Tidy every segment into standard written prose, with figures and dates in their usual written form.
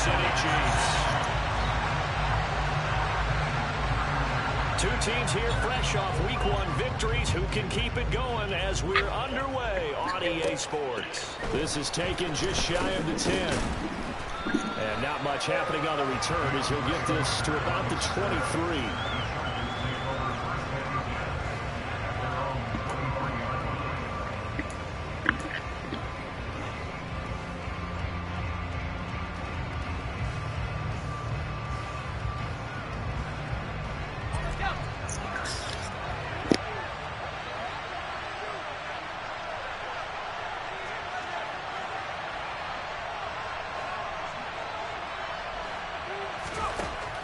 City Chiefs. Two teams here fresh off Week 1 victories. Who can keep it going as we're underway on EA Sports? This is taken just shy of the 10. And not much happening on the return as he'll get this to about the 23.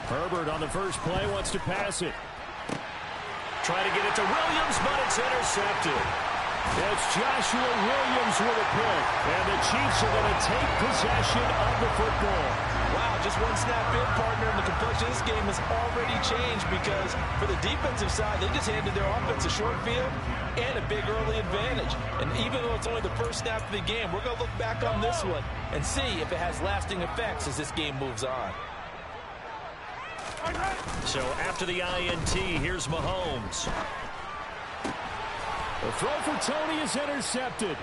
Herbert on the first play wants to pass it. Trying to get it to Williams, but it's intercepted. It's Joshua Williams with a pick, and the Chiefs are going to take possession of the football. Wow, just one snap in, partner, and the complexion of this game has already changed because for the defensive side, they just handed their offense a short field and a big early advantage. And even though it's only the first snap of the game, we're going to look back on this one and see if it has lasting effects as this game moves on. So after the INT, here's Mahomes. The throw for Tony is intercepted.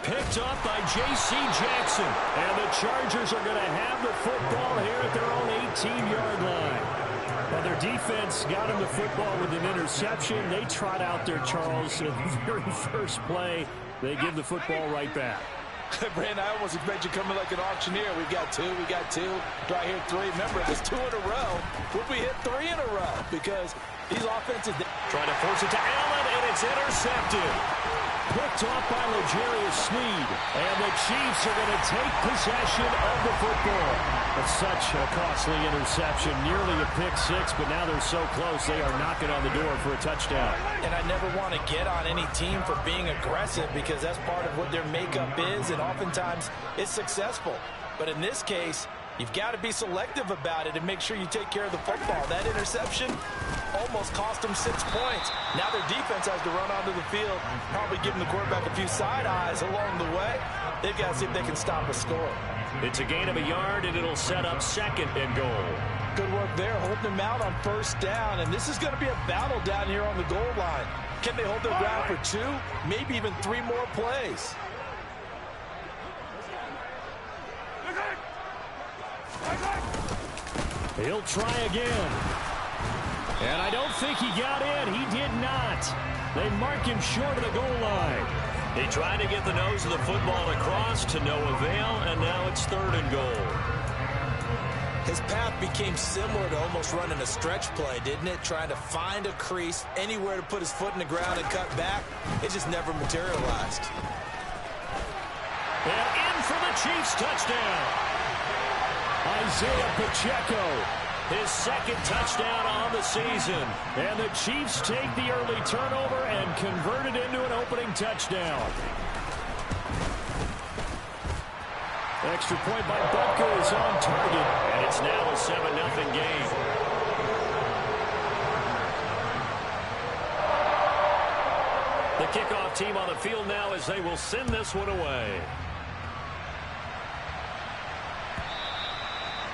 Picked up by J.C. Jackson. And the Chargers are going to have the football here at their own 18-yard line. Well, their defense got him the football with an interception. They trot out there, Charles, in the very first play. They give the football right back. Brandon, I almost expect you coming like an auctioneer. We got two. Do I hear three? Remember, if it's two in a row, would we hit three in a row? Because these offenses... Trying to force it to Allen, and it's intercepted. Picked off by L'Jarius Sneed. And the Chiefs are going to take possession of the football. It's such a costly interception. Nearly a pick six, but now they're so close, they are knocking on the door for a touchdown. And I never want to get on any team for being aggressive because that's part of what their makeup is, and oftentimes it's successful. But in this case, you've got to be selective about it and make sure you take care of the football. That interception almost cost them 6 points. Now their defense has to run onto the field, probably giving the quarterback a few side eyes along the way. They've got to see if they can stop a score. It's a gain of a yard, and it'll set up second and goal. Good work there, holding them out on first down. And this is going to be a battle down here on the goal line. Can they hold their ground for 2, maybe even 3 more plays? He'll try again. And I don't think he got in. He did not. They mark him short of the goal line. He tried to get the nose of the football across to no avail, and now it's third and goal. His path became similar to almost running a stretch play, didn't it? Trying to find a crease, anywhere to put his foot in the ground and cut back. It just never materialized. And in for the Chiefs touchdown. Isaiah Pacheco, his second touchdown on the season. And the Chiefs take the early turnover and convert it into an opening touchdown. Extra point by Butker is on target, and it's now a 7-0 game. The kickoff team on the field now as they will send this one away.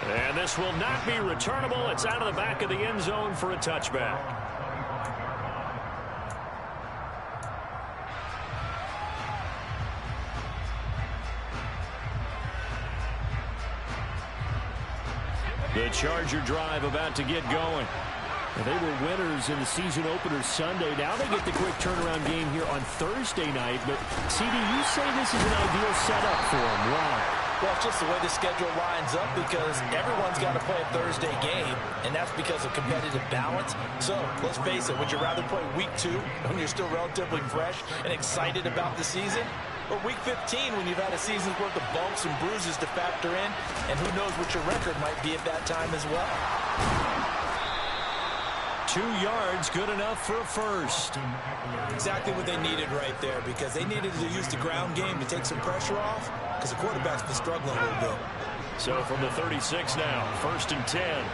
And this will not be returnable. It's out of the back of the end zone for a touchback. The Charger drive about to get going. They were winners in the season opener Sunday. Now they get the quick turnaround game here on Thursday night. But, CD, you say this is an ideal setup for them. Why? Well, it's just the way the schedule lines up because everyone's got to play a Thursday game, and that's because of competitive balance. So, let's face it, would you rather play Week 2 when you're still relatively fresh and excited about the season? Or Week 15 when you've had a season's worth of bumps and bruises to factor in, and who knows what your record might be at that time as well. 2 yards, good enough for a first. Exactly what they needed right there because they needed to use the ground game to take some pressure off because the quarterback's been struggling a little bit. So from the 36 now, 1st and 10.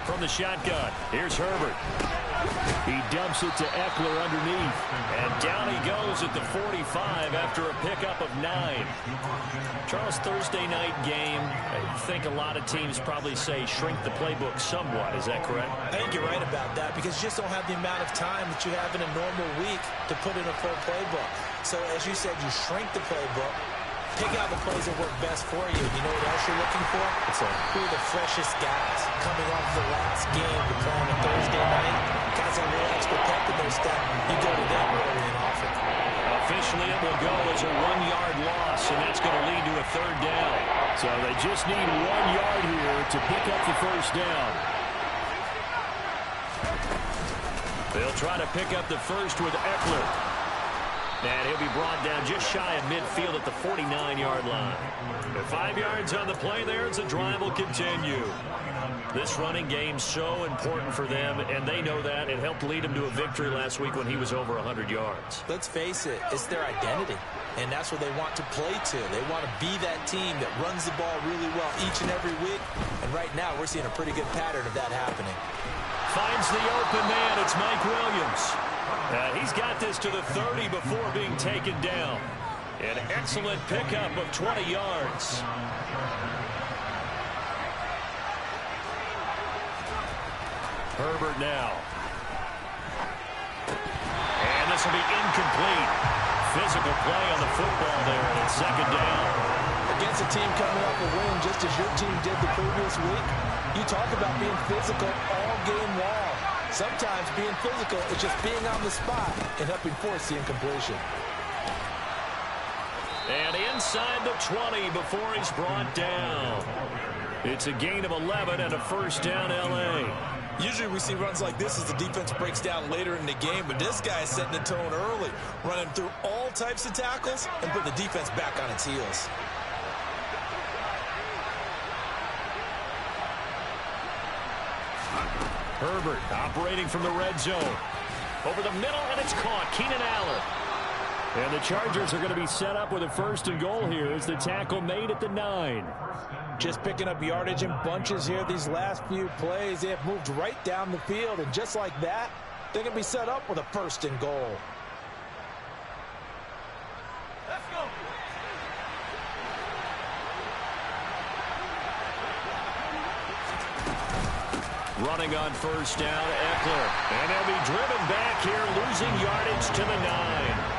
From the shotgun, here's Herbert. He dumps it to Eckler underneath. And down he goes at the 45 after a pickup of 9. Charles, Thursday night game, I think a lot of teams probably say shrink the playbook somewhat. Is that correct? I think you're right about that because you just don't have the amount of time that you have in a normal week to put in a full playbook. So as you said, you shrink the playbook, pick out the plays that work best for you. You know what else you're looking for? Who are the freshest guys coming off the last game to play on a Thursday night? Guys are a little extra pep in their step. You go to them early and often. Officially, it will go as a 1-yard loss, and that's going to lead to a 3rd down. So they just need 1 yard here to pick up the 1st down. They'll try to pick up the 1st with Eckler. And he'll be brought down just shy of midfield at the 49-yard line. The 5 yards on the play there as the drive will continue. This running game so important for them, and they know that. It helped lead them to a victory last week when he was over 100 yards. Let's face it, it's their identity, and that's what they want to play to. They want to be that team that runs the ball really well each and every week, and right now we're seeing a pretty good pattern of that happening. Finds the open man. It's Mike Williams. He's got this to the 30 before being taken down. An excellent pickup of 20 yards. Herbert now. And this will be incomplete. Physical play on the football there, and it's 2nd down. Against a team coming off a win just as your team did the previous week, you talk about being physical all game long. Sometimes being physical is just being on the spot and helping force the incompletion. And inside the 20 before he's brought down. It's a gain of 11 and a 1st down L.A. Usually we see runs like this as the defense breaks down later in the game, but this guy is setting the tone early, running through all types of tackles and put the defense back on its heels. Herbert operating from the red zone. Over the middle, and it's caught. Keenan Allen. And the Chargers are going to be set up with a 1st and goal here as the tackle made at the 9. Just picking up yardage in bunches here these last few plays. They have moved right down the field, and just like that, they're going to be set up with a 1st and goal. Let's go. Running on 1st down, Eckler. And they'll be driven back here, losing yardage to the 9.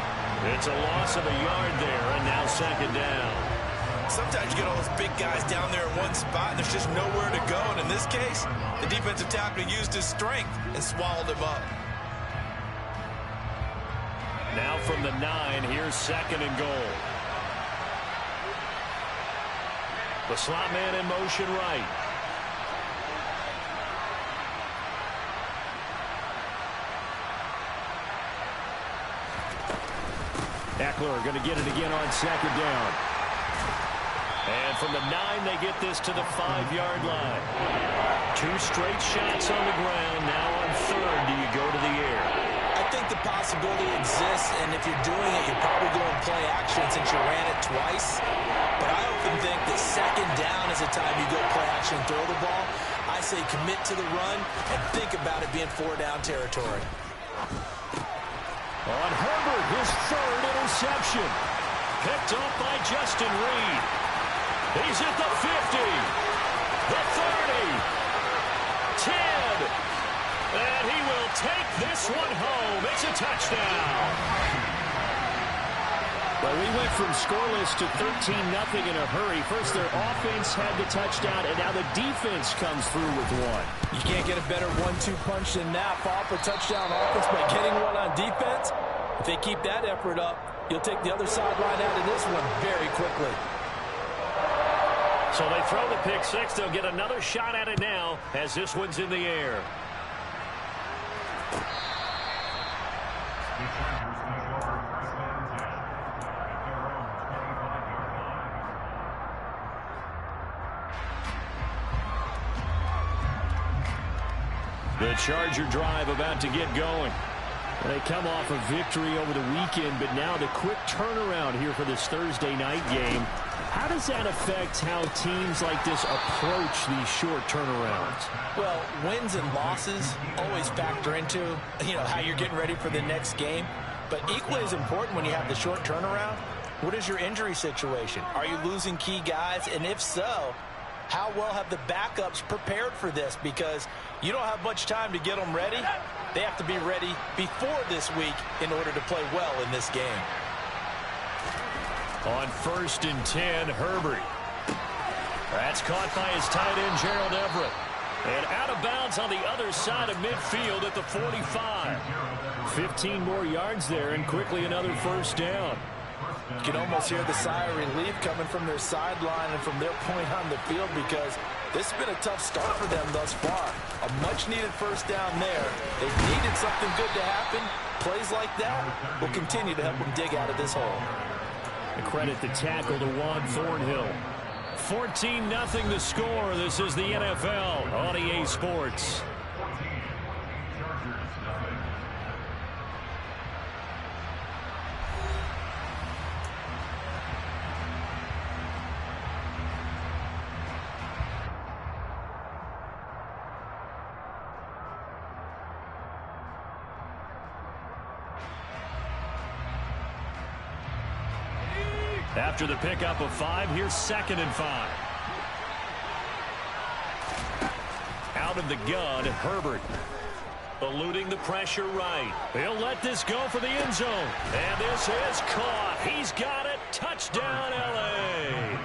It's a loss of a yard there, and now 2nd down. Sometimes you get all those big guys down there in one spot, and there's just nowhere to go. And in this case, the defensive tackle used his strength and swallowed him up. Now from the 9, here's 2nd and goal. The slot man in motion right. Eckler going to get it again on 2nd down. And from the 9, they get this to the 5-yard line. 2 straight shots on the ground. Now on 3rd, do you go to the air? I think the possibility exists, and if you're doing it, you're probably going to play action since you ran it twice. But I often think that 2nd down is the time you go play action and throw the ball. I say commit to the run and think about it being 4-down territory. On Herbert, his 3rd interception. Picked up by Justin Reed. He's at the 50, the 30, 10, and he will take this one home. It's a touchdown. Well, we went from scoreless to 13-0 in a hurry. First, their offense had the touchdown, and now the defense comes through with one. You can't get a better 1-2 punch than that. Follow up a touchdown offense by getting one on defense. If they keep that effort up, you'll take the other sideline out of this one very quickly. So they throw the pick 6. They'll get another shot at it now as this one's in the air. The Charger drive about to get going. They come off a victory over the weekend, but now the quick turnaround here for this Thursday night game. How does that affect how teams like this approach these short turnarounds? Well, wins and losses always factor into, how you're getting ready for the next game. But equally as important when you have the short turnaround, what is your injury situation? Are you losing key guys? And if so, how well have the backups prepared for this? Because you don't have much time to get them ready. They have to be ready before this week in order to play well in this game. On 1st and 10, Herbert. That's caught by his tight end, Gerald Everett. And out of bounds on the other side of midfield at the 45. 15 more yards there, and quickly another first down. You can almost hear the sigh of relief coming from their sideline and from their point on the field, because this has been a tough start for them thus far. A much-needed first down there. They've needed something good to happen. Plays like that will continue to help them dig out of this hole. The credit the tackle to Juan Thornhill. 14-0 the score. This is the NFL on EA Sports. After the pickup of 5, here's 2nd and 5. Out of the gun, Herbert. Eluding the pressure right. He'll let this go for the end zone. And this is caught. He's got it. Touchdown, L.A.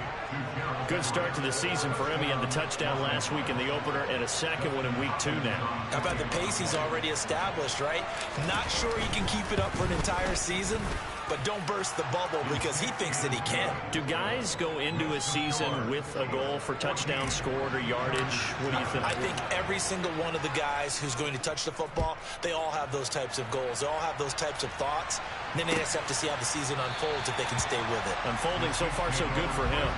Good start to the season for him. He had the touchdown last week in the opener and a second one in week 2 now. How about the pace he's already established, right? Not sure he can keep it up for an entire season, but don't burst the bubble because he thinks that he can. Do guys go into a season with a goal for touchdown scored or yardage? What do you think? I think every single one of the guys who's going to touch the football, they all have those types of goals. They all have those types of thoughts. And then they just have to see how the season unfolds if they can stay with it. Unfolding so far so good for him.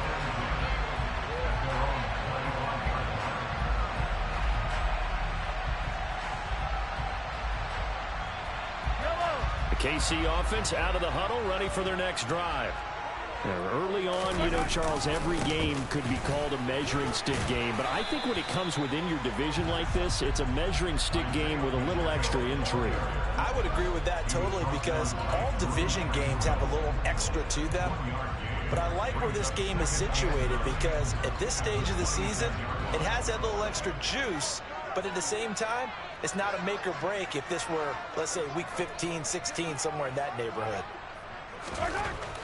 KC offense out of the huddle, ready for their next drive. Now, early on, Charles, every game could be called a measuring stick game, but I think when it comes within your division like this, it's a measuring stick game with a little extra intrigue. I would agree with that totally, because all division games have a little extra to them. But I like where this game is situated, because at this stage of the season, it has that little extra juice. But at the same time, it's not a make or break if this were, let's say, week 15, 16, somewhere in that neighborhood.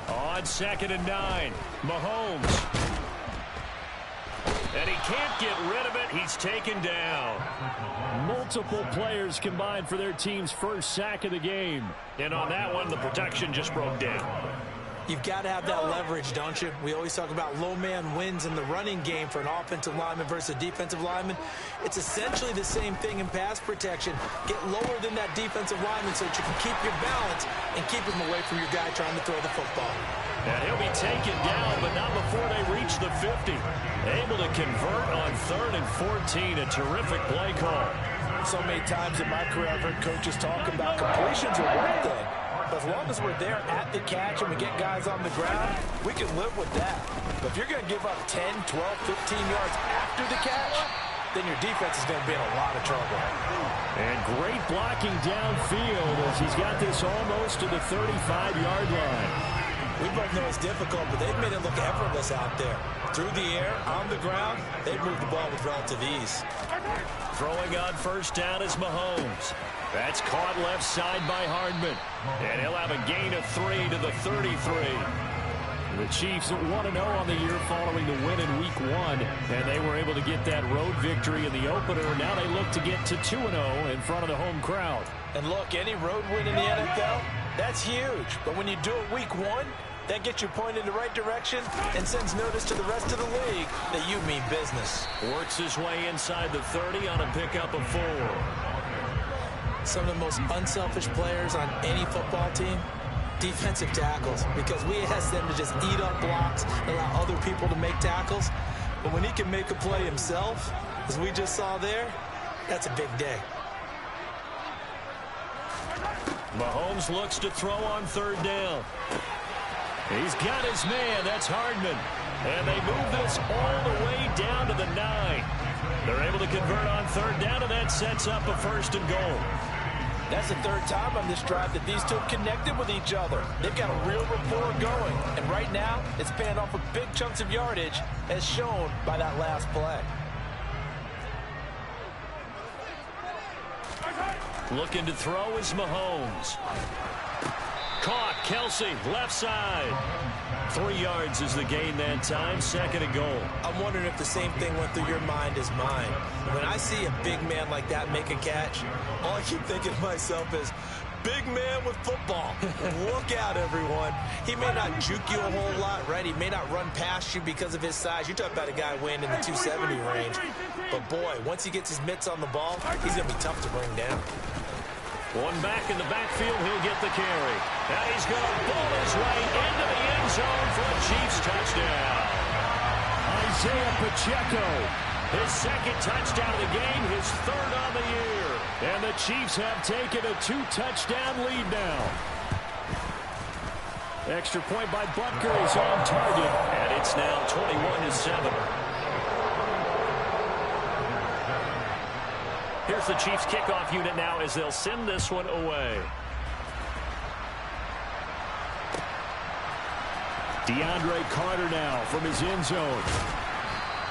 On 2nd and 9, Mahomes. And he can't get rid of it. He's taken down. Multiple players combined for their team's first sack of the game. And on that one, the protection just broke down. You've got to have that leverage, don't you? We always talk about low man wins in the running game for an offensive lineman versus a defensive lineman. It's essentially the same thing in pass protection. Get lower than that defensive lineman so that you can keep your balance and keep him away from your guy trying to throw the football. And he'll be taken down, but not before they reach the 50. Able to convert on 3rd and 14. A terrific play call. So many times in my career, I've heard coaches talk about completions are one thing. But as long as we're there at the catch and we get guys on the ground, we can live with that. But if you're going to give up 10, 12, 15 yards after the catch, then your defense is going to be in a lot of trouble. And great blocking downfield as he's got this almost to the 35-yard line. We both know it's difficult, but they've made it look effortless out there. Through the air, on the ground, they've moved the ball with relative ease. Throwing on first down is Mahomes. That's caught left side by Hardman. And he'll have a gain of 3 to the 33. The Chiefs 1-0 on the year following the win in Week 1. And they were able to get that road victory in the opener. Now they look to get to 2-0 in front of the home crowd. And look, any road win in the NFL, that's huge. But when you do it Week 1, that gets you pointed in the right direction and sends notice to the rest of the league that you mean business. Works his way inside the 30 on a pickup of 4. Some of the most unselfish players on any football team, defensive tackles, because we ask them to just eat up blocks, allow other people to make tackles. But when he can make a play himself, as we just saw there, that's a big day. Mahomes looks to throw on third down. He's got his man. That's Hardman. And they move this all the way down to the 9. They're able to convert on third down, and that sets up a 1st and goal. That's the 3rd time on this drive that these two have connected with each other. They've got a real rapport going. And right now, it's paying off with big chunks of yardage, as shown by that last play. Looking to throw is Mahomes. Caught. Kelsey, left side. 3 yards is the gain that time. 2nd and goal. I'm wondering if the same thing went through your mind as mine. When I see a big man like that make a catch, all I keep thinking to myself is, big man with football. Look out, everyone. He may not juke you a whole lot, right? He may not run past you because of his size. You're talking about a guy weighing in the 270 range. But, boy, once he gets his mitts on the ball, he's going to be tough to bring down. One back in the backfield, he'll get the carry. And he's going to ball his way into the end zone for a Chiefs touchdown. Isaiah Pacheco, his 2nd touchdown of the game, his 3rd on the year. And the Chiefs have taken a 2-touchdown lead now. Extra point by Butker is on target, and it's now 21-7. Here's the Chiefs kickoff unit now as they'll send this one away. DeAndre Carter now from his end zone.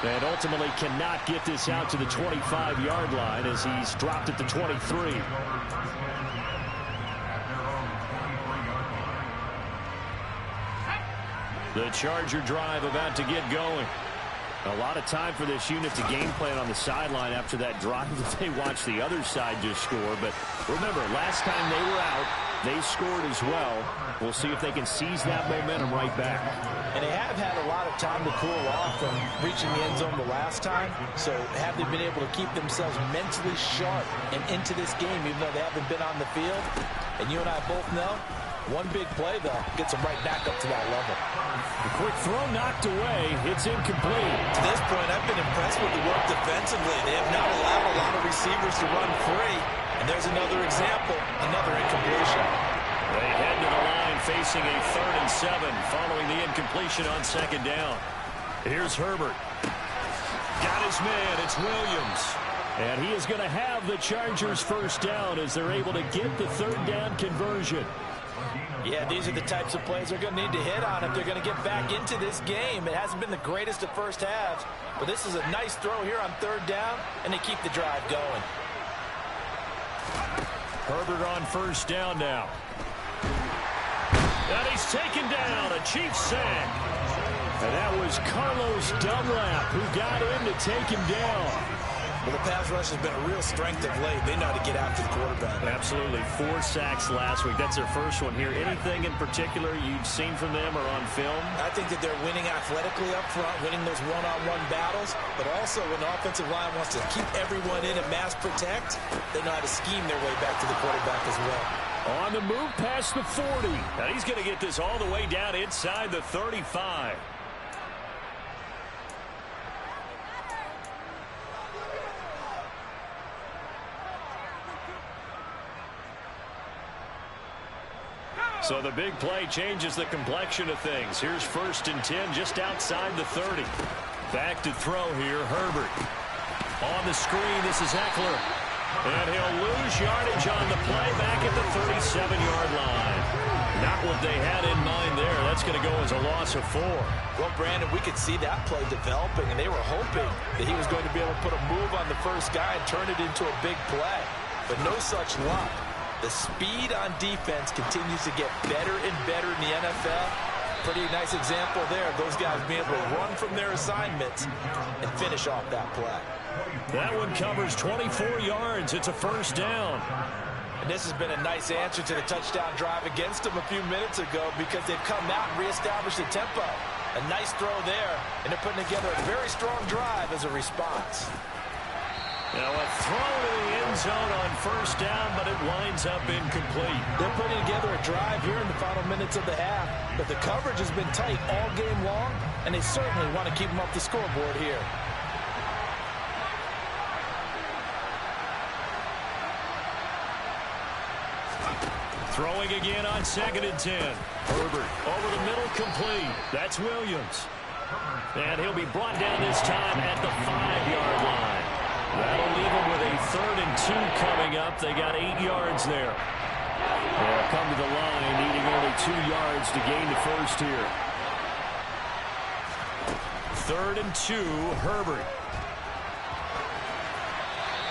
And ultimately cannot get this out to the 25-yard line as he's dropped at the 23. The Charger drive about to get going. A lot of time for this unit to game plan on the sideline after that drive that they watched the other side just score. But remember, last time they were out, they scored as well. We'll see if they can seize that momentum right back. And they have had a lot of time to cool off from reaching the end zone the last time. So have they been able to keep themselves mentally sharp and into this game, even though they haven't been on the field? And you and I both know, one big play, though, gets them right back up to that level. A quick throw knocked away. It's incomplete. To this point, I've been impressed with the work defensively. They have not allowed a lot of receivers to run free. And there's another example, another incompletion. They head to the line facing a 3rd and 7 following the incompletion on 2nd down. Here's Herbert. Got his man. It's Williams. And he is going to have the Chargers 1st down as they're able to get the 3rd down conversion. Yeah, these are the types of plays they're going to need to hit on if they're going to get back into this game. It hasn't been the greatest of first halves, but this is a nice throw here on 3rd down, and they keep the drive going. Herbert on 1st down now. And he's taken down, a Chiefs sack. And that was Carlos Dunlap who got in to take him down. Well, the pass rush has been a real strength of late. They know how to get after the quarterback. Absolutely. 4 sacks last week. That's their first one here. Anything in particular you've seen from them or on film? I think that they're winning athletically up front, winning those one-on-one battles, but also when the offensive line wants to keep everyone in and mass protect, they know how to scheme their way back to the quarterback as well. On the move past the 40. Now he's going to get this all the way down inside the 35. So the big play changes the complexion of things. Here's 1st and 10 just outside the 30. Back to throw here, Herbert. On the screen, this is Eckler. And he'll lose yardage on the play back at the 37-yard line. Not what they had in mind there. That's going to go as a loss of 4. Well, Brandon, we could see that play developing, and they were hoping that he was going to be able to put a move on the first guy and turn it into a big play. But no such luck. The speed on defense continues to get better and better in the NFL. Pretty nice example there of those guys being able to run from their assignments and finish off that play. That one covers 24 yards. It's a 1st down. And this has been a nice answer to the touchdown drive against them a few minutes ago because they've come out and reestablished the tempo. A nice throw there, and they're putting together a very strong drive as a response. Now a throw to the end zone on 1st down, but it winds up incomplete. They're putting together a drive here in the final minutes of the half, but the coverage has been tight all game long, and they certainly want to keep them off the scoreboard here. Throwing again on 2nd and 10. Herbert over the middle, complete. That's Williams. And he'll be brought down this time at the 5-yard line. That'll leave him with a 3rd and 2 coming up. They got 8 yards there. They'll come to the line, needing only 2 yards to gain the first here. 3rd and 2, Herbert.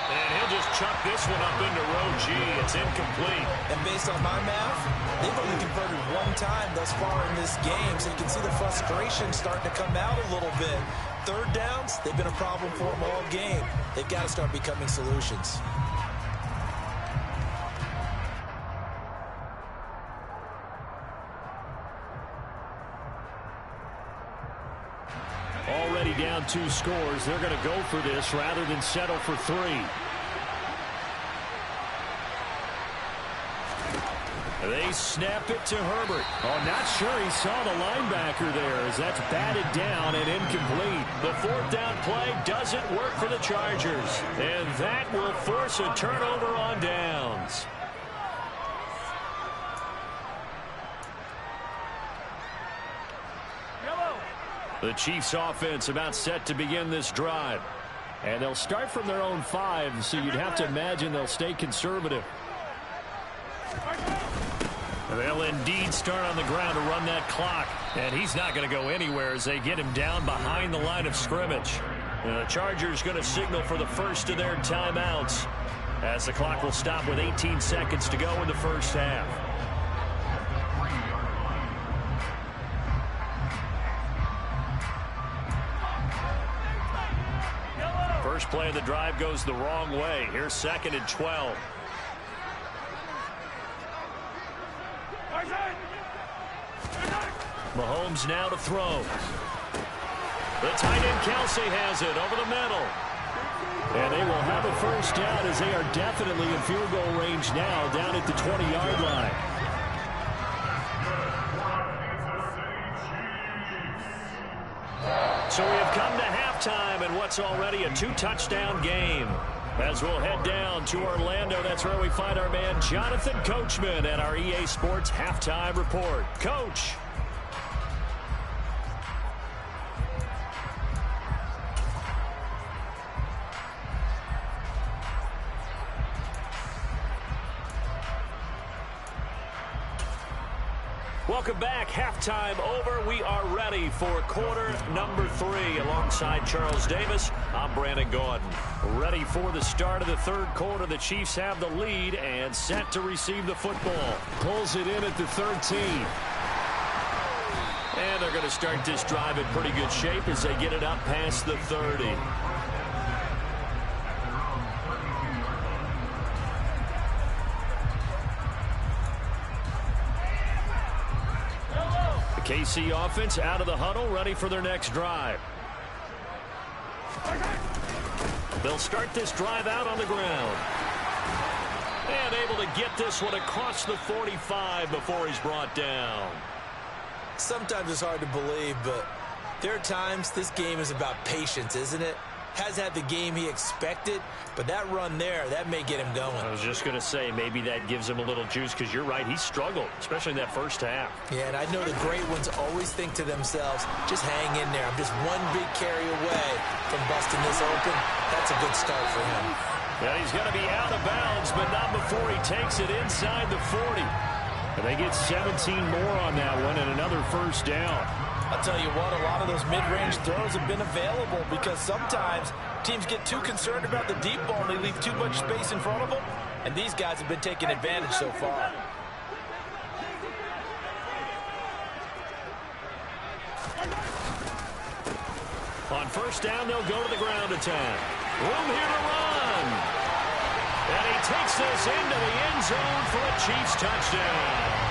And he'll just chuck this one up into row G. It's incomplete. And based on my math, they've only converted 1 time thus far in this game, so you can see the frustration starting to come out a little bit. 3rd downs, they've been a problem for them all game. They've got to start becoming solutions. Already down 2 scores. They're going to go for this rather than settle for 3. They snap it to Herbert. Oh, not sure he saw the linebacker there as that's batted down and incomplete. The 4th down play doesn't work for the Chargers. And that will force a turnover on downs. The Chiefs offense about set to begin this drive. And they'll start from their own 5, so you'd have to imagine they'll stay conservative. They'll indeed start on the ground to run that clock. And he's not going to go anywhere as they get him down behind the line of scrimmage. And the Chargers going to signal for the first of their timeouts as the clock will stop with 18 seconds to go in the first half. First play of the drive goes the wrong way. Here's 2nd and 12. Mahomes now to throw. The tight end Kelsey has it over the middle. And they will have a first down as they are definitely in field goal range now down at the 20-yard line. So we have come to halftime in what's already a 2-touchdown game. As we'll head down to Orlando, that's where we find our man Jonathan Coachman at our EA Sports Halftime Report. Coach. Welcome back. Halftime over. We are ready for quarter number 3. Alongside Charles Davis, I'm Brandon Gordon. Ready for the start of the 3rd quarter. The Chiefs have the lead and set to receive the football. Pulls it in at the 13. And they're going to start this drive in pretty good shape as they get it up past the 30. KC offense out of the huddle, ready for their next drive. They'll start this drive out on the ground. And able to get this one across the 45 before he's brought down. Sometimes it's hard to believe, but there are times this game is about patience, isn't it? Has had the game he expected, but that run there, that may get him going. I was just going to say, maybe that gives him a little juice, because you're right, he struggled, especially in that first half. Yeah, and I know the great ones always think to themselves, just hang in there. I'm just one big carry away from busting this open. That's a good start for him. Yeah, he's going to be out of bounds, but not before he takes it inside the 40. And they get 17 more on that one and another first down. I'll tell you what, a lot of those mid-range throws have been available because sometimes teams get too concerned about the deep ball and they leave too much space in front of them, and these guys have been taking advantage so far. On first down, they'll go to the ground attack. Room here to run. And he takes this into the end zone for a Chiefs touchdown.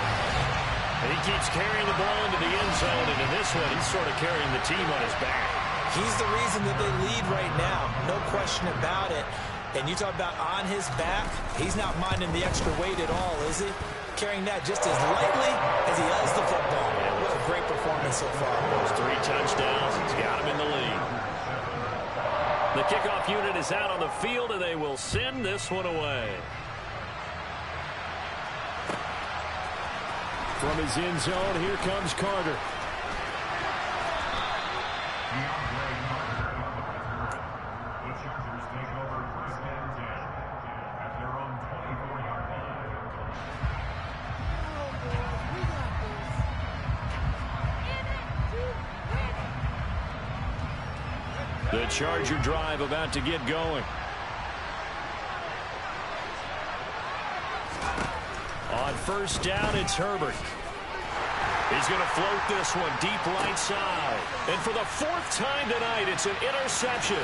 And he keeps carrying the ball into the end zone, and in this one, he's sort of carrying the team on his back. He's the reason that they lead right now, no question about it. And you talk about on his back, he's not minding the extra weight at all, is he? Carrying that just as lightly as he does the football. What a great performance so far. Those 3 touchdowns, it's got him in the lead. The kickoff unit is out on the field, and they will send this one away. From his end zone, here comes Carter. The Charger drive about to get going. On first down, it's Herbert. He's going to float this one deep right side. And for the fourth time tonight, it's an interception.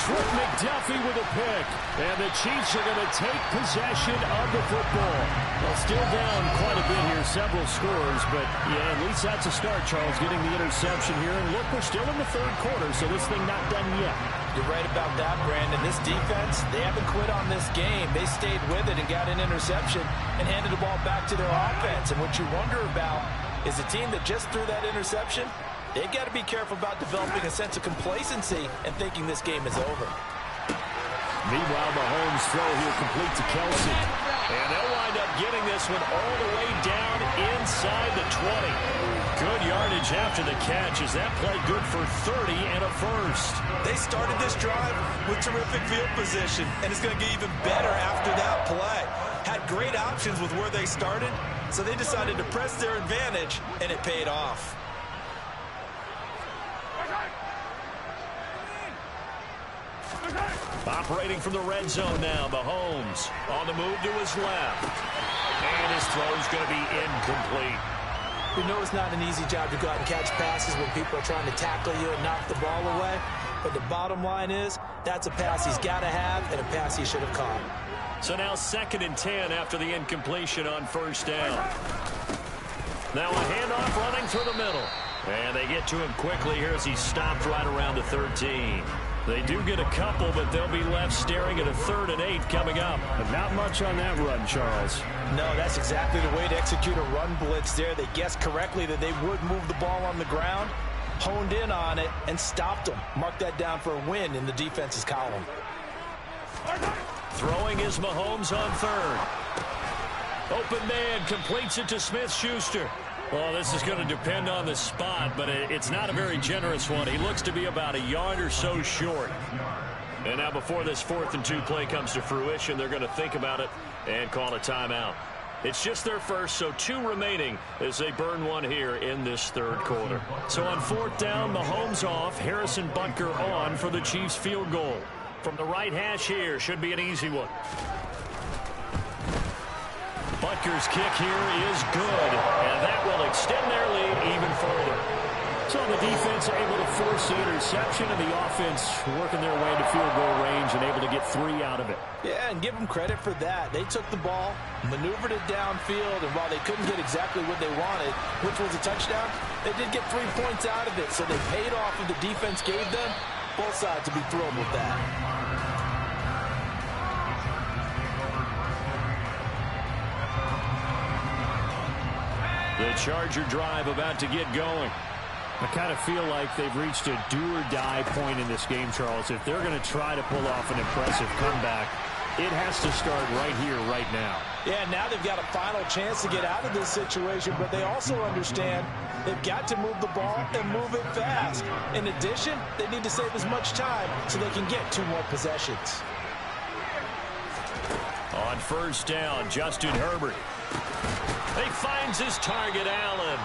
Trip McDuffie with a pick. And the Chiefs are going to take possession of the football. Well, still down quite a bit here, several scores. But, yeah, at least that's a start, Charles, getting the interception here. And look, we're still in the third quarter, so this thing not done yet. You're right about that, Brandon. This defense, they haven't quit on this game. They stayed with it and got an interception and handed the ball back to their offense. And what you wonder about is a team that just threw that interception, they've got to be careful about developing a sense of complacency and thinking this game is over. Meanwhile, Mahomes' throw here complete to Kelsey. And they'll wind up getting this one all the way down inside the 20. Good yardage after the catch. Is that play good for 30 and a first? They started this drive with terrific field position, and it's going to get even better after that play. Had great options with where they started, so they decided to press their advantage, and it paid off. Operating from the red zone now, Mahomes on the move to his left. And his throw's going to be incomplete. We know it's not an easy job to go out and catch passes when people are trying to tackle you and knock the ball away. But the bottom line is, that's a pass he's got to have and a pass he should have caught. So now 2nd and 10 after the incompletion on first down. Now a handoff running through the middle. And they get to him quickly here as he stopped right around the 13. They do get a couple, but they'll be left staring at a 3rd and 8 coming up. But not much on that run, Charles. No, that's exactly the way to execute a run blitz there. They guessed correctly that they would move the ball on the ground, honed in on it, and stopped them. Mark that down for a win in the defense's column. Throwing is Mahomes on 3rd. Open man completes it to Smith-Schuster. Well, this is going to depend on the spot, but it's not a very generous one. He looks to be about a yard or so short. And now before this 4th and 2 play comes to fruition, they're going to think about it and call a timeout. It's just their first, so 2 remaining as they burn one here in this 3rd quarter. So on 4th down, Mahomes off, Harrison Butker on for the Chiefs field goal. From the right hash here, should be an easy one. Butker's kick here is good, and that will extend their lead even further. So the defense able to force the interception, and the offense working their way into field goal range and able to get 3 out of it. Yeah, and give them credit for that. They took the ball, maneuvered it downfield, and while they couldn't get exactly what they wanted, which was a touchdown, they did get 3 points out of it, so they paid off what the defense gave them. Both sides to be thrilled with that. The Charger drive about to get going. I kind of feel like they've reached a do-or-die point in this game, Charles. If they're going to try to pull off an impressive comeback, it has to start right here, right now. Yeah, now they've got a final chance to get out of this situation, but they also understand they've got to move the ball and move it fast. In addition, they need to save as much time so they can get 2 more possessions. On first down, Justin Herbert. He finds his target, Allen.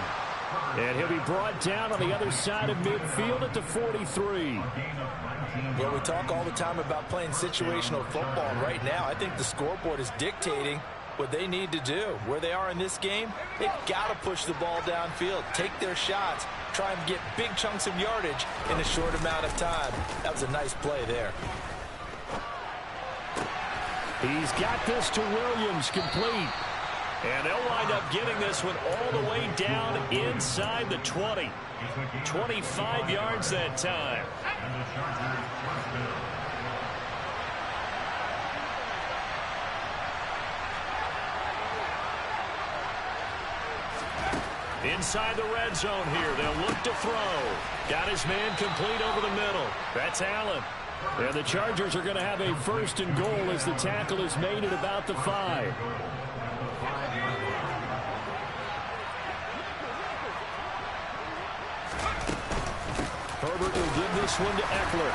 And he'll be brought down on the other side of midfield at the 43. Yeah, we talk all the time about playing situational football. And right now, I think the scoreboard is dictating what they need to do. Where they are in this game, they've got to push the ball downfield, take their shots, try and get big chunks of yardage in a short amount of time. That was a nice play there. He's got this to Williams, complete. And they'll wind up getting this one all the way down inside the 20. 25 yards that time. Inside the red zone here, they'll look to throw. Got his man complete over the middle. That's Allen. And the Chargers are going to have a 1st and goal as the tackle is made at about the 5. Herbert will give this one to Eckler.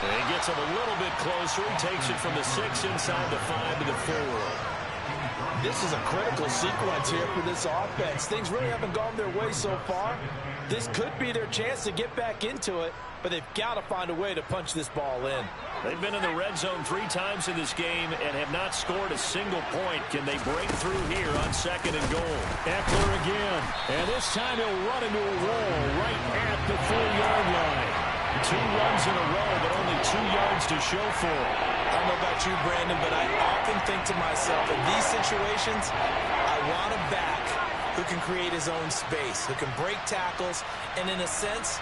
And he gets him a little bit closer. He takes it from the 6 inside the 5 to the 4. This is a critical sequence here for this offense. Things really haven't gone their way so far. This could be their chance to get back into it, but they've got to find a way to punch this ball in. They've been in the red zone 3 times in this game and have not scored a single point. Can they break through here on 2nd and goal? Eckler again. And this time he'll run into a wall right at the 4-yard line. 2 runs in a row, but only 2 yards to show for it. I don't know about you, Brandon, but I often think to myself, in these situations, I want a back who can create his own space, who can break tackles, and in a sense,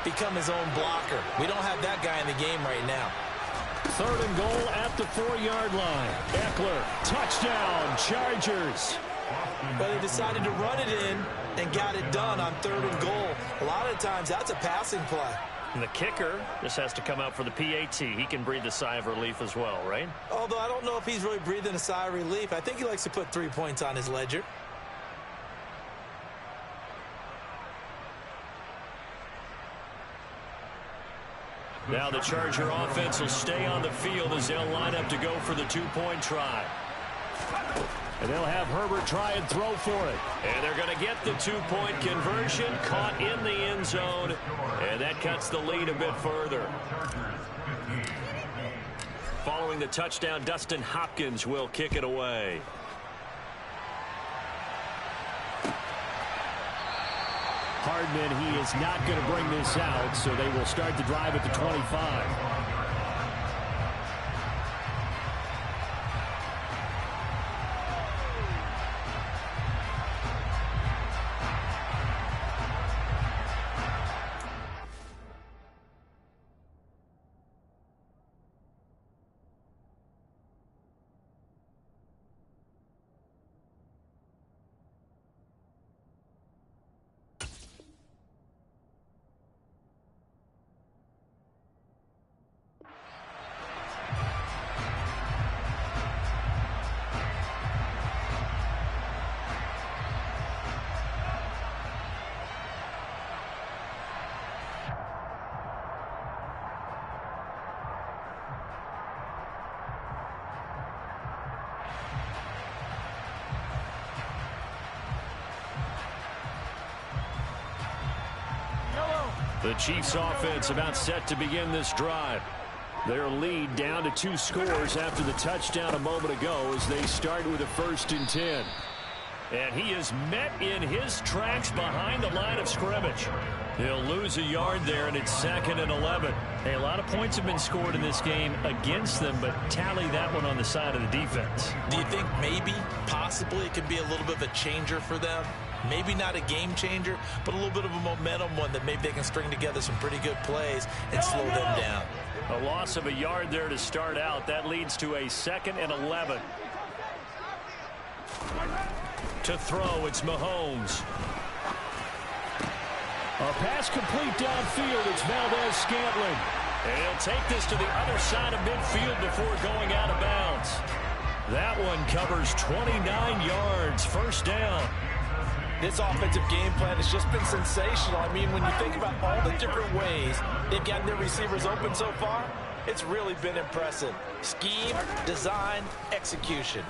become his own blocker. We don't have that guy in the game right now. 3rd and goal at the 4-yard line. Eckler, touchdown, Chargers. But they decided to run it in and got it done on 3rd and goal. A lot of times, that's a passing play. And the kicker just has to come out for the PAT. He can breathe a sigh of relief as well, right? Although I don't know if he's really breathing a sigh of relief. I think he likes to put 3 points on his ledger. Now the Charger offense will stay on the field as they'll line up to go for the 2-point try. And they'll have Herbert try and throw for it. And they're going to get the 2-point conversion, caught in the end zone, and that cuts the lead a bit further. Following the touchdown, Dustin Hopkins will kick it away. Hardman, he is not going to bring this out, so they will start the drive at the 25. The Chiefs offense about set to begin this drive. Their lead down to 2 scores after the touchdown a moment ago as they start with a 1st and 10. And he is met in his tracks behind the line of scrimmage. He'll lose a yard there, and it's 2nd and 11. Hey, a lot of points have been scored in this game against them, but tally that one on the side of the defense. Do you think maybe, possibly, it could be a little bit of a changer for them? Maybe not a game changer, but a little bit of a momentum one that maybe they can string together some pretty good plays and slow them down. A loss of a yard there to start out. That leads to a 2nd and 11. To throw, it's Mahomes. A pass complete downfield. It's Valdez-Scantling. And he'll take this to the other side of midfield before going out of bounds. That one covers 29 yards. 1st down. This offensive game plan has just been sensational. I mean, when you think about all the different ways they've gotten their receivers open so far, it's really been impressive. Scheme, design, execution.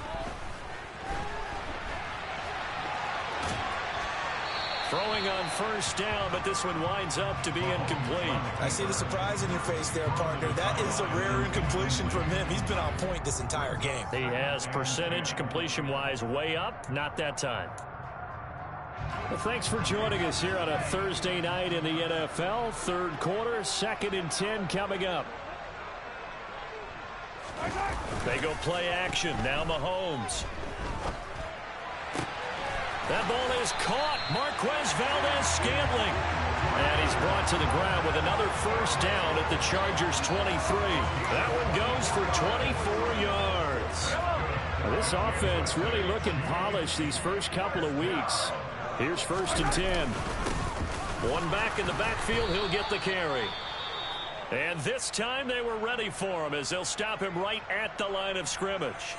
Throwing on 1st down, but this one winds up to be incomplete. I see the surprise in your face there, partner. That is a rare incompletion from him. He's been on point this entire game. He has percentage completion-wise way up, not that time. Well, thanks for joining us here on a Thursday night in the NFL. 3rd quarter, 2nd and 10 coming up. They go play action. Now Mahomes. That ball is caught. Marquez Valdez-Scantling. And he's brought to the ground with another 1st down at the Chargers 23. That one goes for 24 yards. Now, this offense really looking polished these first couple of weeks. Here's 1st and 10. One back in the backfield. He'll get the carry. And this time they were ready for him as they'll stop him right at the line of scrimmage.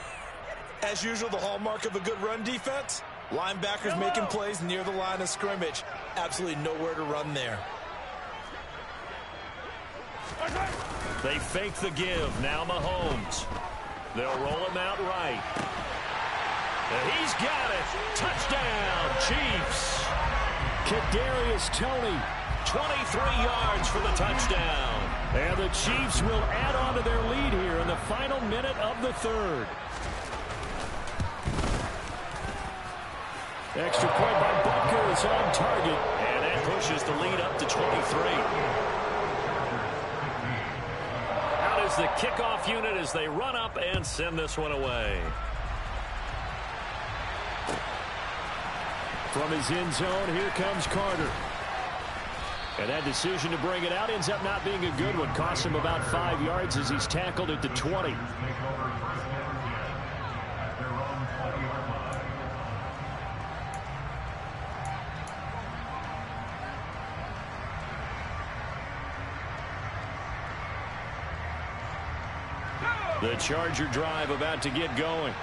As usual, the hallmark of a good run defense, linebackers making plays near the line of scrimmage. Absolutely nowhere to run there. They fake the give. Now Mahomes. They'll roll him out right. And he's got it. Touchdown, Chiefs. Kadarius Toney, 23 yards for the touchdown. And the Chiefs will add on to their lead here in the final minute of the third. Extra point by Butker is on target. And that pushes the lead up to 23. Out is the kickoff unit as they run up and send this one away. From his end zone, here comes Carter. And that decision to bring it out ends up not being a good one. Costs him about 5 yards as he's tackled at the 20. The Charger drive about to get going.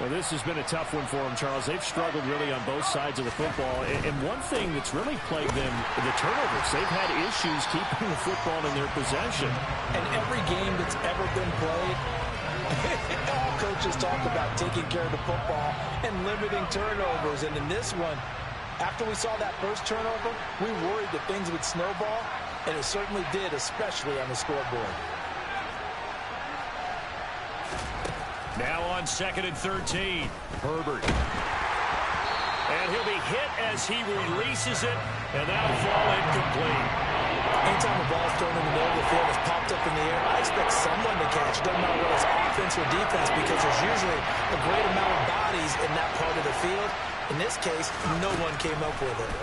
Well, this has been a tough one for them, Charles. They've struggled really on both sides of the football. And one thing that's really plagued them, the turnovers. They've had issues keeping the football in their possession. And every game that's ever been played, all coaches talk about taking care of the football and limiting turnovers. And in this one, after we saw that first turnover, we worried that things would snowball, and it certainly did, especially on the scoreboard. Now on 2nd and 13, Herbert. And he'll be hit as he releases it, and that'll fall incomplete. Anytime the ball's thrown in the middle of the field, it's popped up in the air, I expect someone to catch. Doesn't matter whether it's offense or defense, because there's usually a great amount of bodies in that part of the field. In this case, no one came up with it.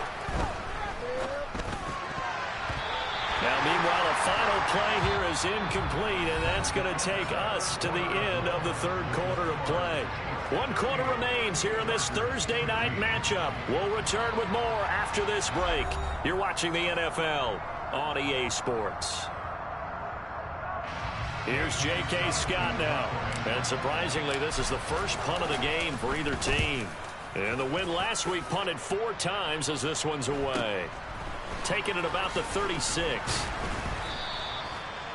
Now, meanwhile, a final play here is incomplete, and that's going to take us to the end of the third quarter of play. 1 quarter remains here in this Thursday night matchup. We'll return with more after this break. You're watching the NFL on EA Sports. Here's J.K. Scott now. And surprisingly, this is the first punt of the game for either team. And the win last week punted 4 times as this one's away. Taken at about the 36.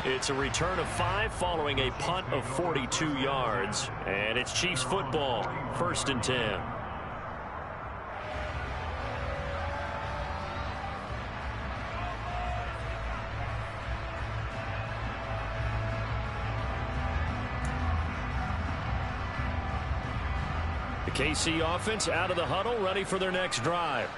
It's a return of 5 following a punt of 42 yards. And it's Chiefs football, 1st and 10. The KC offense out of the huddle, ready for their next drive.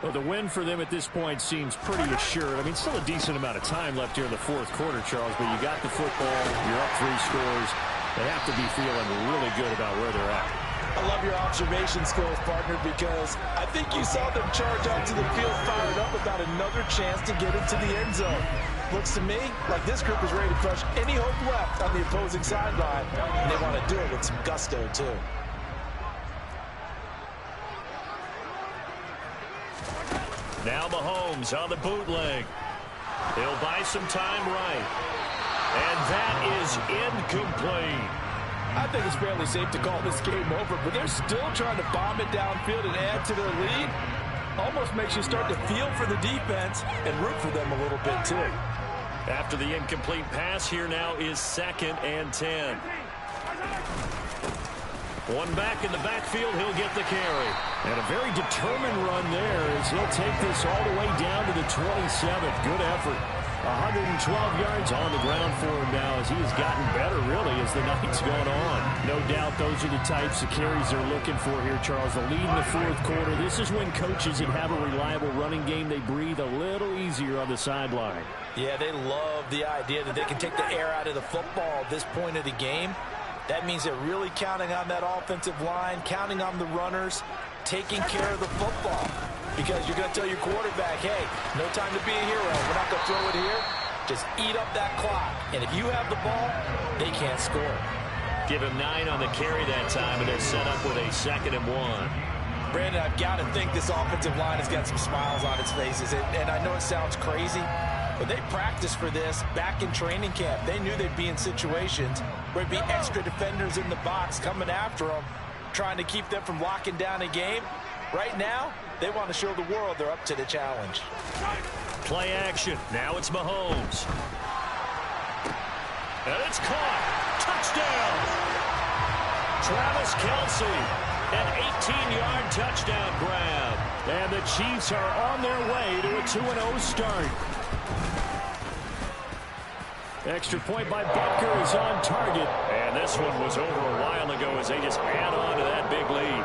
Well, the win for them at this point seems pretty assured. I mean, still a decent amount of time left here in the 4th quarter, Charles, but you got the football, you're up 3 scores. They have to be feeling really good about where they're at. I love your observation skills, partner, because I think you saw them charge onto the field fired up about another chance to get into the end zone. Looks to me like this group is ready to crush any hope left on the opposing sideline, and they want to do it with some gusto, too. Now Mahomes on the bootleg. He'll buy some time right. And that is incomplete. I think it's fairly safe to call this game over, but they're still trying to bomb it downfield and add to their lead. Almost makes you start to feel for the defense and root for them a little bit, too. After the incomplete pass, here now is 2nd and 10. One back in the backfield, he'll get the carry. And a very determined run there as he'll take this all the way down to the 27th. Good effort. 112 yards on the ground for him now as he has gotten better, really, as the night's gone on. No doubt those are the types of carries they're looking for here, Charles. The lead in the 4th quarter. This is when coaches that have a reliable running game, they breathe a little easier on the sideline. Yeah, they love the idea that they can take the air out of the football at this point of the game. That means they're really counting on that offensive line, counting on the runners, taking care of the football. Because you're going to tell your quarterback, hey, no time to be a hero. We're not going to throw it here. Just eat up that clock. And if you have the ball, they can't score. Give him 9 on the carry that time, and they're set up with a 2nd and 1. Brandon, I've got to think this offensive line has got some smiles on its faces. And I know it sounds crazy, but they practiced for this back in training camp. They knew they'd be in situations where there'd be extra defenders in the box coming after them, trying to keep them from locking down a game. Right now, they want to show the world they're up to the challenge. Play action. Now it's Mahomes. And it's caught. Touchdown. Travis Kelce, an 18-yard touchdown grab. And the Chiefs are on their way to a 2-0 start. Extra point by Butker is on target. And this one was over a while ago as they just add on to that big lead.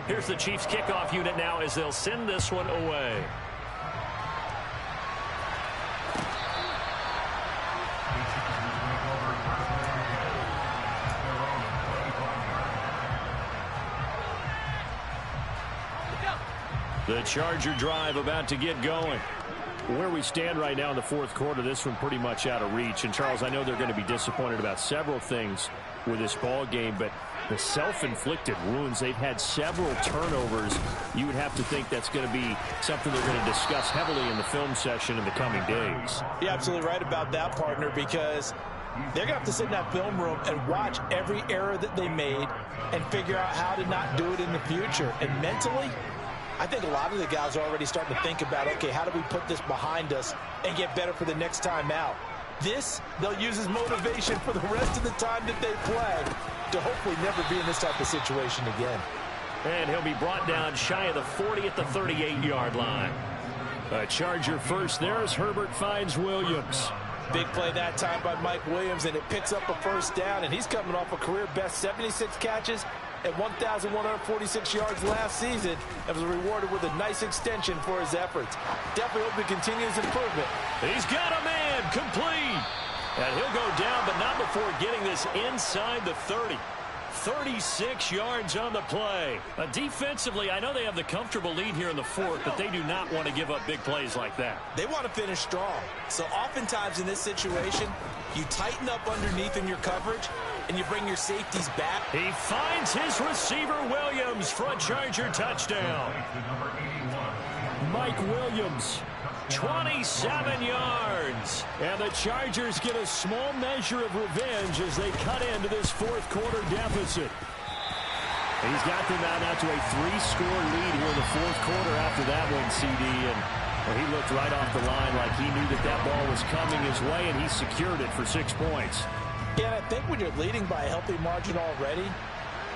Here's the Chiefs kickoff unit now as they'll send this one away. The Charger drive about to get going. Where we stand right now in the fourth quarter, this one pretty much out of reach. And, Charles, I know they're going to be disappointed about several things with this ball game, but the self-inflicted wounds, they've had several turnovers. You would have to think that's going to be something they're going to discuss heavily in the film session in the coming days. You're absolutely right about that, partner, because they're going to have to sit in that film room and watch every error that they made and figure out how to not do it in the future. And mentally, I think a lot of the guys are already starting to think about, okay, how do we put this behind us and get better for the next time out? This, they'll use as motivation for the rest of the time that they play to hopefully never be in this type of situation again. And he'll be brought down shy of the 40 at the 38-yard line. A Charger first there as Herbert finds Williams. Big play that time by Mike Williams, and it picks up a first down, and he's coming off a career-best 76 catches at 1,146 yards last season and was rewarded with a nice extension for his efforts. Definitely hope he continues improvement. He's got a man complete. And he'll go down, but not before getting this inside the 30. 36 yards on the play. Defensively, I know they have the comfortable lead here in the fourth, but they do not want to give up big plays like that. They want to finish strong. So oftentimes in this situation, you tighten up underneath in your coverage, and you bring your safeties back. He finds his receiver, Williams, for a Charger touchdown. Mike Williams, 27 yards. And the Chargers get a small measure of revenge as they cut into this fourth quarter deficit. He's got them out to a 3-score lead here in the fourth quarter after that one, CD. And he looked right off the line like he knew that ball was coming his way, and he secured it for 6 points. Yeah, and I think when you're leading by a healthy margin already,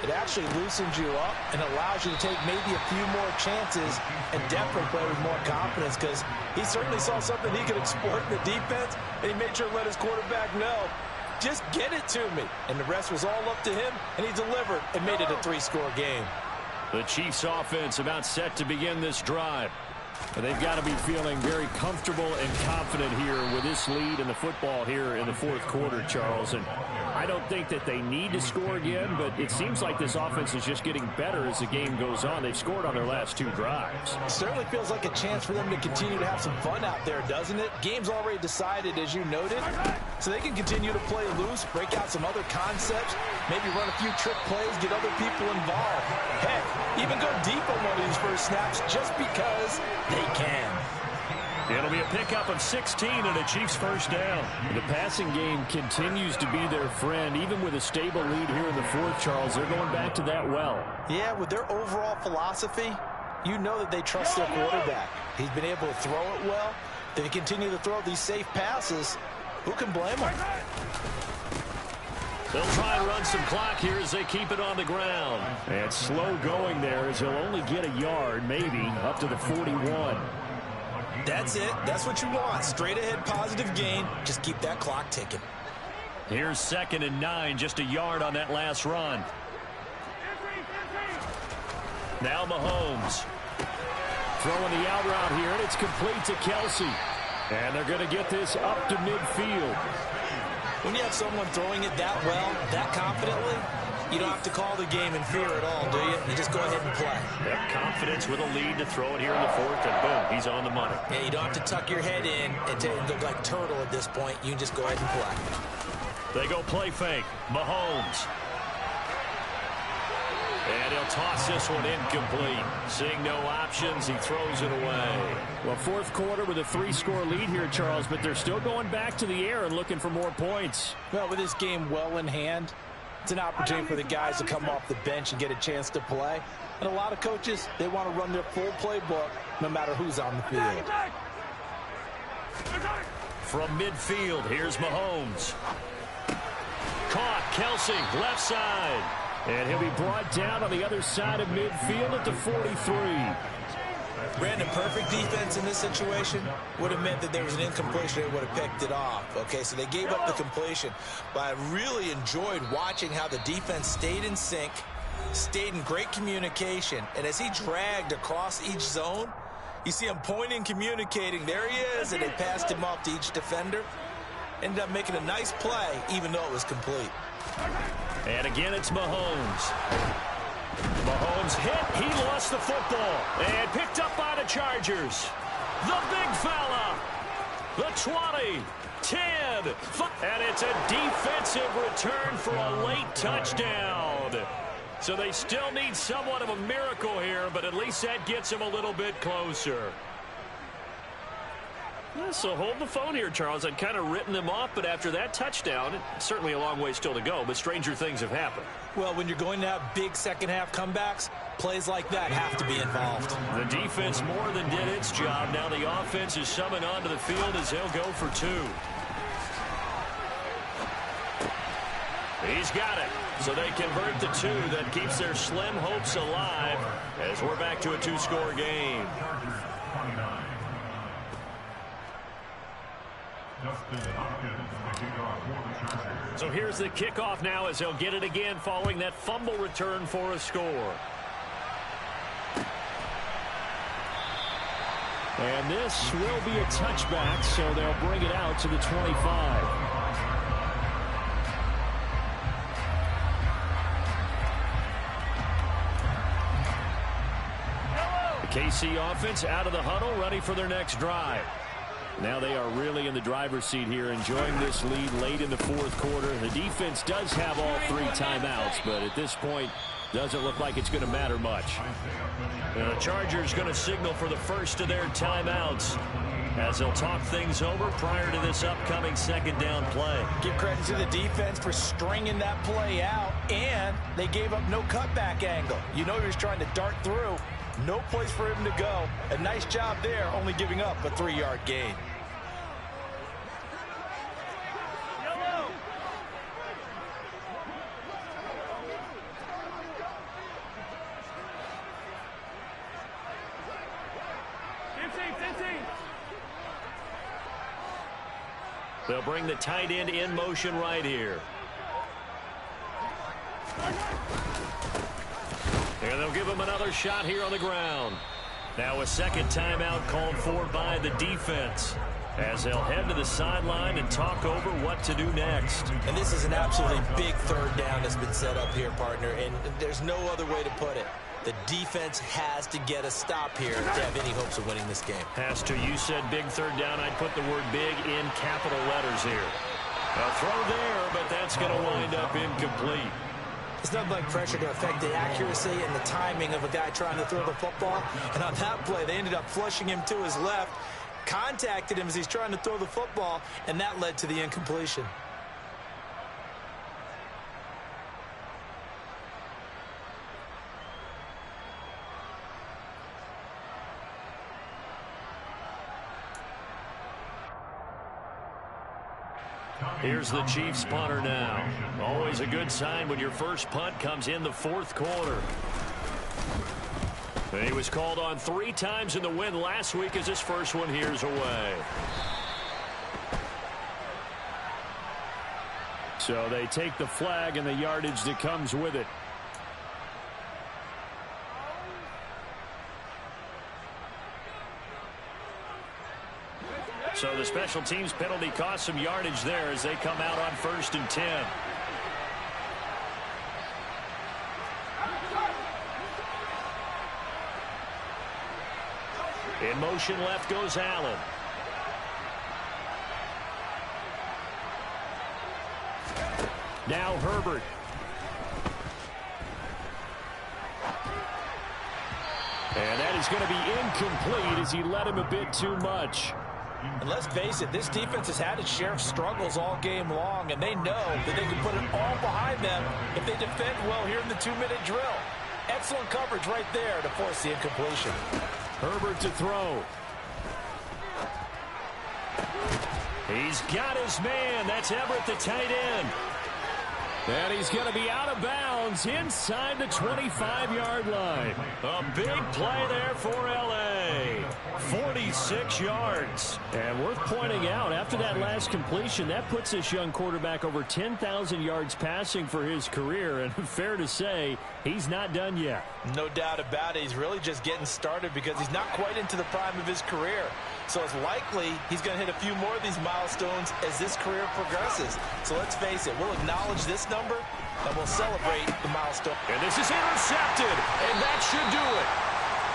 it actually loosens you up and allows you to take maybe a few more chances and definitely play with more confidence, because he certainly saw something he could exploit in the defense, and he made sure to let his quarterback know, just get it to me. And the rest was all up to him, and he delivered and made it a 3-score game. The Chiefs offense about set to begin this drive. And they've got to be feeling very comfortable and confident here with this lead in the football here in the fourth quarter, Charles. And I don't think that they need to score again, but it seems like this offense is just getting better as the game goes on. They've scored on their last 2 drives. It certainly feels like a chance for them to continue to have some fun out there, doesn't it? Game's already decided, as you noted, so they can continue to play loose, break out some other concepts, maybe run a few trick plays, get other people involved. Heck, even go deep on one of these first snaps just because they can. It'll be a pickup of 16 and a Chiefs first down. The passing game continues to be their friend. Even with a stable lead here in the fourth, Charles, they're going back to that well. Yeah, with their overall philosophy, you know that they trust their quarterback. He's been able to throw it well. They continue to throw these safe passes. Who can blame them? They'll try and run some clock here as they keep it on the ground. And slow going there as he'll only get a yard, maybe, up to the 41. That's it. That's what you want. Straight ahead positive gain. Just keep that clock ticking. Here's 2nd and 9, just a yard on that last run. Now Mahomes. Throwing the out route here, and it's complete to Kelce. And they're going to get this up to midfield. When you have someone throwing it that well, that confidently, you don't have to call the game in fear at all, do you? You just go ahead and play. Yep, confidence with a lead to throw it here in the fourth, and boom, he's on the money. Yeah, you don't have to tuck your head in and look like turtle at this point. You can just go ahead and play. They go play fake. Mahomes. And he'll toss this one incomplete. Seeing no options, he throws it away. Well, fourth quarter with a 3-score lead here, Charles, but they're still going back to the air and looking for more points. Well, with this game well in hand, it's an opportunity for the guys to come off the bench and get a chance to play. And a lot of coaches, they want to run their full playbook no matter who's on the field. From midfield, here's Mahomes. Caught, Kelsey, left side. And he'll be brought down on the other side of midfield at the 43. Brandon, perfect defense in this situation would have meant that there was an incompletion. They would have picked it off. Okay, so they gave up the completion. But I really enjoyed watching how the defense stayed in sync, stayed in great communication. And as he dragged across each zone, you see him pointing, communicating. There he is, and they passed him off to each defender. Ended up making a nice play, even though it was complete. And again, it's Mahomes. Mahomes hit. He lost the football. And picked up by the Chargers. The big fella. The 20, 10. And it's a defensive return for a late touchdown. So they still need somewhat of a miracle here, but at least that gets them a little bit closer. So hold the phone here, Charles. I'd kind of written them off, but after that touchdown, it's certainly a long way still to go, but stranger things have happened. Well, when you're going to have big second-half comebacks, plays like that have to be involved. The defense more than did its job. Now the offense is summoned onto the field as they'll go for two. He's got it. So they convert the two. That keeps their slim hopes alive as we're back to a two-score game. So here's the kickoff now as they'll get it again following that fumble return for a score. And this will be a touchback, so they'll bring it out to the 25. The KC offense out of the huddle, ready for their next drive. Now they are really in the driver's seat here, enjoying this lead late in the fourth quarter. The defense does have all three timeouts, but at this point, doesn't look like it's going to matter much. The Chargers going to signal for the first of their timeouts as they'll talk things over prior to this upcoming second down play. Give credit to the defense for stringing that play out, and they gave up no cutback angle. You know he was trying to dart through. No place for him to go. A nice job there, only giving up a 3-yard gain. They'll bring the tight end in motion right here. And they'll give him another shot here on the ground. Now a second timeout called for by the defense as they'll head to the sideline and talk over what to do next. And this is an absolutely big third down that's been set up here, partner, and there's no other way to put it. The defense has to get a stop here to have any hopes of winning this game. Has to. You said big third down. I'd put the word big in capital letters here. A throw there, but that's going to wind up incomplete. It's nothing like pressure to affect the accuracy and the timing of a guy trying to throw the football. And on that play, they ended up flushing him to his left, contacted him as he's trying to throw the football, and that led to the incompletion. Here's the Chiefs punter now. Always a good sign when your first punt comes in the fourth quarter. He was called on 3 times in the win last week as his first one here's away. So they take the flag and the yardage that comes with it. So the special teams penalty cost some yardage there as they come out on 1st and 10. In motion left goes Allen. Now Herbert. And that is going to be incomplete as he led him a bit too much. And let's face it, this defense has had its share of struggles all game long, and they know that they can put it all behind them if they defend well here in the 2-minute drill. Excellent coverage right there to force the incompletion. Herbert to throw. He's got his man. That's Everett, the tight end. And he's going to be out of bounds inside the 25-yard line. A big play there for L.A. 46 yards. And worth pointing out, after that last completion, that puts this young quarterback over 10,000 yards passing for his career. And fair to say, he's not done yet. No doubt about it. He's really just getting started because he's not quite into the prime of his career. So it's likely he's going to hit a few more of these milestones as this career progresses. So let's face it, we'll acknowledge this number and we'll celebrate the milestone. And this is intercepted, and that should do it.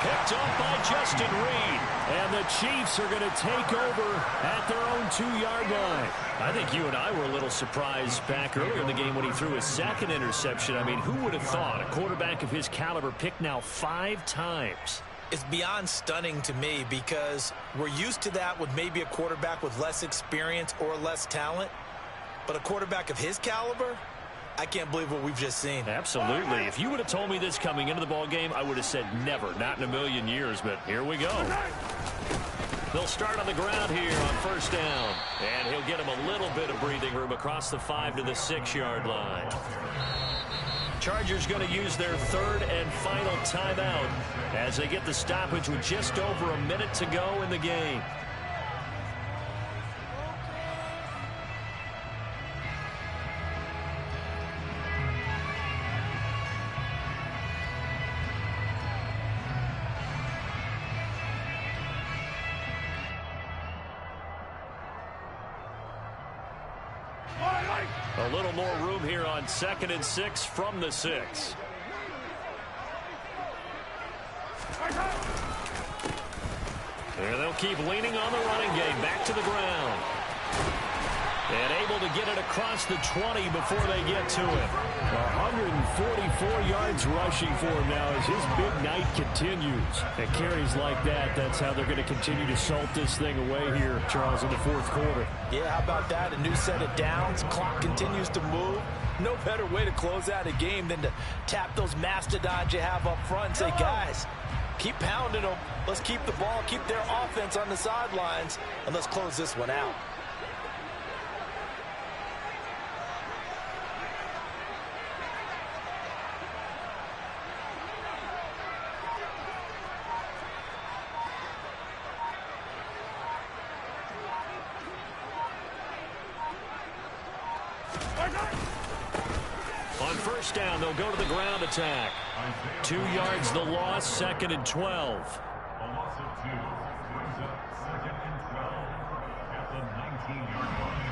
Picked up by Justin Reed. And the Chiefs are going to take over at their own 2-yard line. I think you and I were a little surprised back earlier in the game when he threw his second interception. I mean, who would have thought a quarterback of his caliber picked now 5 times? It's beyond stunning to me because we're used to that with maybe a quarterback with less experience or less talent. But a quarterback of his caliber, I can't believe what we've just seen. Absolutely. If you would have told me this coming into the ball game, I would have said never, not in a million years. But here we go. They'll start on the ground here on first down. And he'll get him a little bit of breathing room across the 5 to the 6-yard line. Chargers going to use their 3rd and final timeout as they get the stoppage with just over a minute to go in the game. A little more room here on 2nd and 6 from the 6. And they'll keep leaning on the running game. Back to the ground. And able to get it across the 20 before they get to it. 144 yards rushing for him now as his big night continues. And carries like that, that's how they're going to continue to salt this thing away here, Charles, in the 4th quarter. Yeah, how about that? A new set of downs. Clock continues to move. No better way to close out a game than to tap those mastodons you have up front and say, guys, keep pounding them. Let's keep the ball, keep their offense on the sidelines, and let's close this one out. On first down, they'll go to the ground attack. 2 yards the loss, 2nd and 12. A loss of 2 brings up 2nd and 12 at the 19-yard line.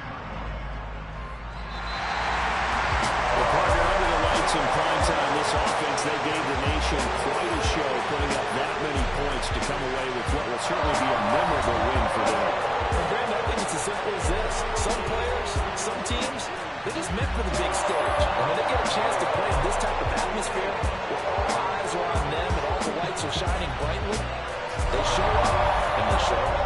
The partner under the lights in prime time, this offense, they gave the nation quite a show, putting up that many points to come away with what will certainly be a memorable win for them. And Brandon, I think it's as simple as this. Some players, some teams, they're just meant for the big stage. And when they get a chance to play in this type of atmosphere, where all eyes are on them and all the lights are shining brightly, they show up and they show up.